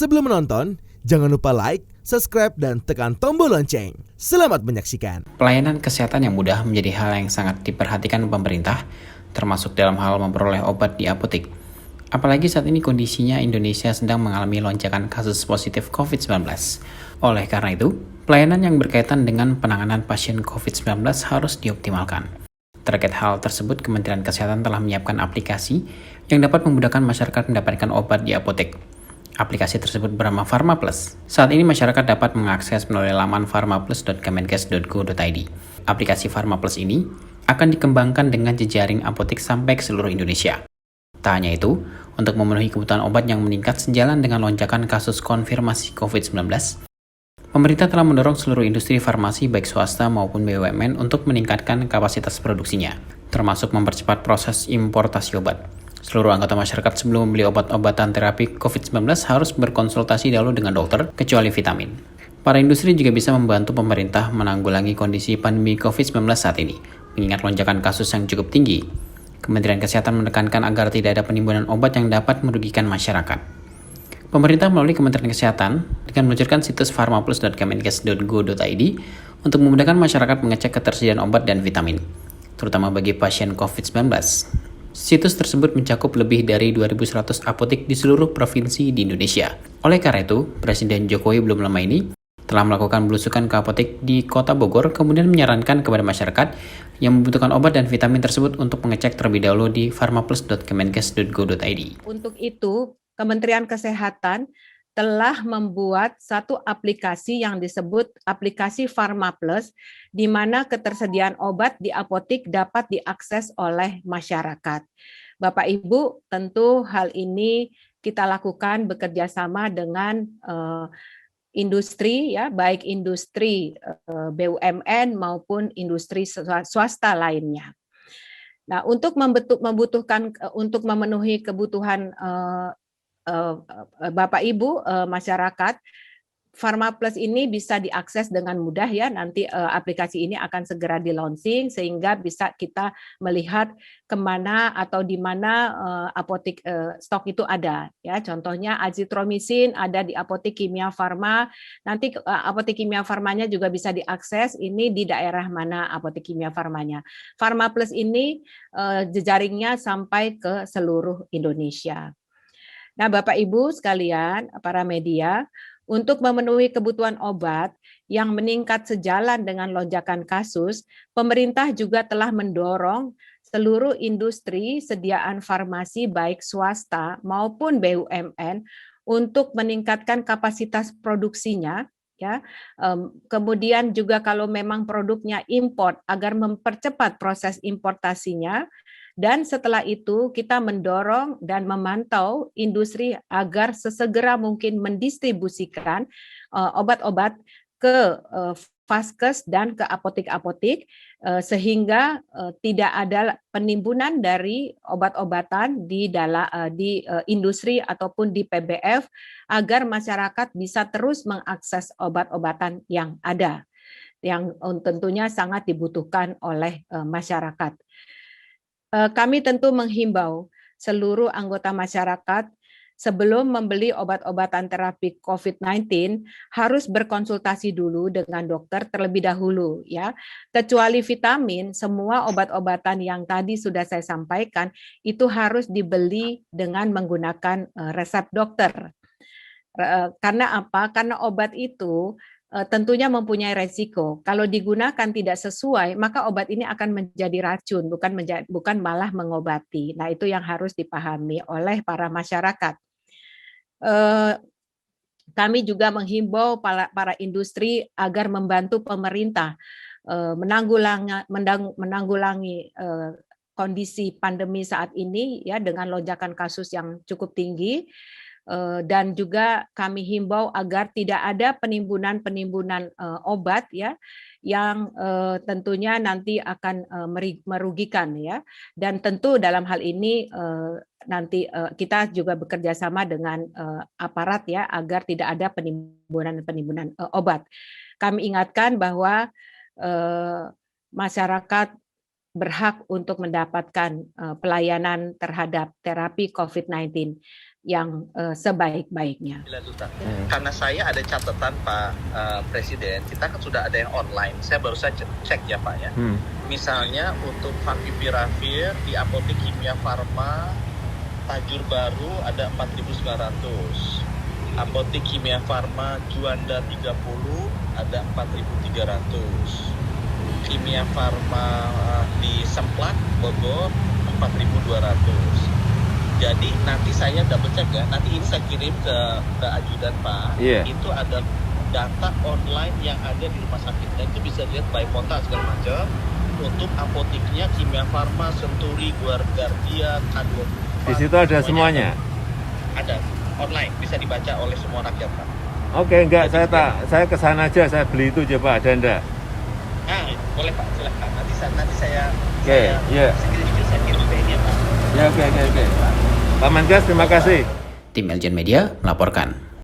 Sebelum menonton, jangan lupa like, subscribe, dan tekan tombol lonceng. Selamat menyaksikan. Pelayanan kesehatan yang mudah menjadi hal yang sangat diperhatikan pemerintah, termasuk dalam hal memperoleh obat di apotek. Apalagi saat ini kondisinya Indonesia sedang mengalami lonjakan kasus positif COVID-19. Oleh karena itu, pelayanan yang berkaitan dengan penanganan pasien COVID-19 harus dioptimalkan. Terkait hal tersebut, Kementerian Kesehatan telah menyiapkan aplikasi yang dapat memudahkan masyarakat mendapatkan obat di apotek. Aplikasi tersebut bernama PharmaPlus. Saat ini masyarakat dapat mengakses melalui laman pharmaplus.kemenkes.go.id. Aplikasi PharmaPlus ini akan dikembangkan dengan jejaring apotek sampai ke seluruh Indonesia. Tak hanya itu, untuk memenuhi kebutuhan obat yang meningkat sejalan dengan lonjakan kasus konfirmasi COVID-19, pemerintah telah mendorong seluruh industri farmasi baik swasta maupun BUMN untuk meningkatkan kapasitas produksinya, termasuk mempercepat proses importasi obat. Seluruh anggota masyarakat sebelum membeli obat-obatan terapi COVID-19 harus berkonsultasi dahulu dengan dokter, kecuali vitamin. Para industri juga bisa membantu pemerintah menanggulangi kondisi pandemi COVID-19 saat ini, mengingat lonjakan kasus yang cukup tinggi. Kementerian Kesehatan menekankan agar tidak ada penimbunan obat yang dapat merugikan masyarakat. Pemerintah melalui Kementerian Kesehatan dengan meluncurkan situs pharmaplus.kemenkes.go.id untuk memudahkan masyarakat mengecek ketersediaan obat dan vitamin, terutama bagi pasien COVID-19. Situs tersebut mencakup lebih dari 2.100 apotek di seluruh provinsi di Indonesia. Oleh karena itu, Presiden Jokowi belum lama ini telah melakukan belusukan ke apotek di Kota Bogor, kemudian menyarankan kepada masyarakat yang membutuhkan obat dan vitamin tersebut untuk mengecek terlebih dahulu di pharmaplus.kemenkes.go.id. Untuk itu, Kementerian Kesehatan telah membuat satu aplikasi yang disebut aplikasi PharmaPlus, di mana ketersediaan obat di apotek dapat diakses oleh masyarakat. Bapak Ibu, tentu hal ini kita lakukan bekerja sama dengan industri, ya, baik industri BUMN maupun industri swasta lainnya. Nah, untuk memenuhi kebutuhan Bapak Ibu masyarakat, PharmaPlus ini bisa diakses dengan mudah ya. Nanti aplikasi ini akan segera di-launching sehingga bisa kita melihat kemana atau di mana apotek stok itu ada. Ya, contohnya azitromisin ada di apotek Kimia Farma. Nanti apotek Kimia Farmanya juga bisa diakses. Ini di daerah mana apotek Kimia Farmanya. PharmaPlus ini jejaringnya sampai ke seluruh Indonesia. Nah, Bapak Ibu sekalian, para media, untuk memenuhi kebutuhan obat yang meningkat sejalan dengan lonjakan kasus, pemerintah juga telah mendorong seluruh industri sediaan farmasi baik swasta maupun BUMN untuk meningkatkan kapasitas produksinya, ya. Kemudian juga kalau memang produknya import agar mempercepat proses importasinya. Dan setelah itu kita mendorong dan memantau industri agar sesegera mungkin mendistribusikan obat-obat ke vaskes dan ke apotek-apotek sehingga tidak ada penimbunan dari obat-obatan di industri ataupun di PBF agar masyarakat bisa terus mengakses obat-obatan yang ada yang tentunya sangat dibutuhkan oleh masyarakat. Kami tentu menghimbau seluruh anggota masyarakat sebelum membeli obat-obatan terapi COVID-19 harus berkonsultasi dulu dengan dokter terlebih dahulu ya. Kecuali vitamin, semua obat-obatan yang tadi sudah saya sampaikan itu harus dibeli dengan menggunakan resep dokter. Karena apa? Karena obat itu tentunya mempunyai resiko. Kalau digunakan tidak sesuai, maka obat ini akan menjadi racun, bukan malah mengobati. Nah, itu yang harus dipahami oleh para masyarakat. Kami juga menghimbau para industri agar membantu pemerintah menanggulangi kondisi pandemi saat ini ya dengan lonjakan kasus yang cukup tinggi. Dan juga kami himbau agar tidak ada penimbunan obat ya yang tentunya nanti akan merugikan ya. Dan tentu dalam hal ini nanti kita juga bekerja sama dengan aparat ya agar tidak ada penimbunan obat. Kami ingatkan bahwa masyarakat berhak untuk mendapatkan pelayanan terhadap terapi COVID-19. yang sebaik-baiknya. Karena saya ada catatan Pak Presiden, kita kan sudah ada yang online. Saya baru saja cek ya Pak ya. Misalnya untuk Favipiravir di apotek Kimia Farma Tajur Baru ada 4.900. Apotek Kimia Farma Juanda 30 ada 4.300. Kimia Farma di Semplak Bogor 4.200. Jadi nanti saya double check ya. Nanti ini saya kirim ke ajudan Pak. Itu ada data online yang ada di rumah sakit. Dan itu bisa lihat by kota segala macam. Untuk apoteknya Kimia Farma, Senturi, Guardia, K24. Di situ ada semuanya. Ada online, bisa dibaca oleh semua rakyat Pak. Oke, enggak, saya kesana aja, saya beli itu coba, ada enggak? Boleh Pak, silakan. Nanti saya saya kirim ke ini ya Pak. Ya, oke. Pak Menkes, terima kasih. Tim Eljen Media melaporkan.